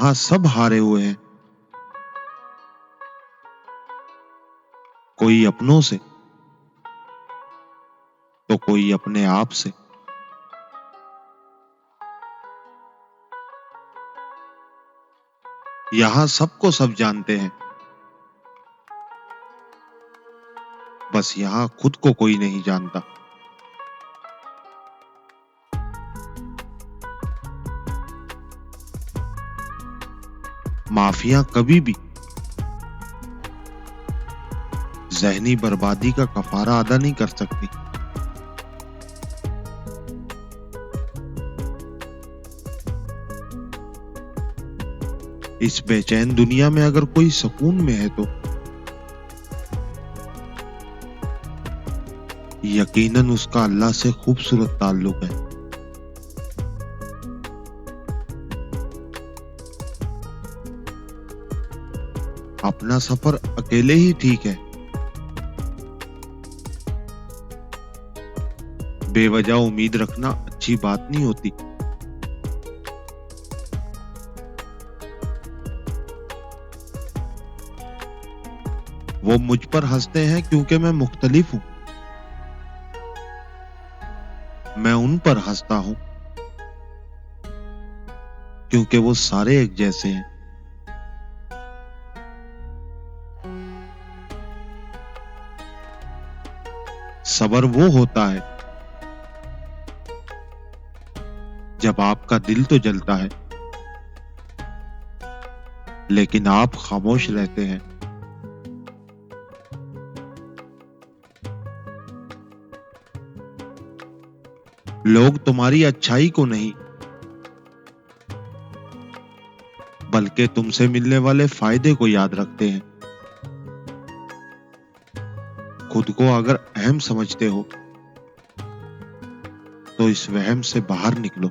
یہاں سب ہارے ہوئے ہیں، کوئی اپنوں سے تو کوئی اپنے آپ سے۔ یہاں سب کو سب جانتے ہیں، بس یہاں خود کو کوئی نہیں جانتا۔ معافیاں کبھی بھی ذہنی بربادی کا کفارہ ادا نہیں کر سکتی۔ اس بے چین دنیا میں اگر کوئی سکون میں ہے تو یقیناً اس کا اللہ سے خوبصورت تعلق ہے۔ اپنا سفر اکیلے ہی ٹھیک ہے، بے وجہ امید رکھنا اچھی بات نہیں ہوتی۔ وہ مجھ پر ہنستے ہیں کیونکہ میں مختلف ہوں، میں ان پر ہنستا ہوں کیونکہ وہ سارے ایک جیسے ہیں۔ صبر وہ ہوتا ہے جب آپ کا دل تو جلتا ہے لیکن آپ خاموش رہتے ہیں۔ لوگ تمہاری اچھائی کو نہیں بلکہ تم سے ملنے والے فائدے کو یاد رکھتے ہیں۔ خود کو اگر اہم سمجھتے ہو تو اس وہم سے باہر نکلو۔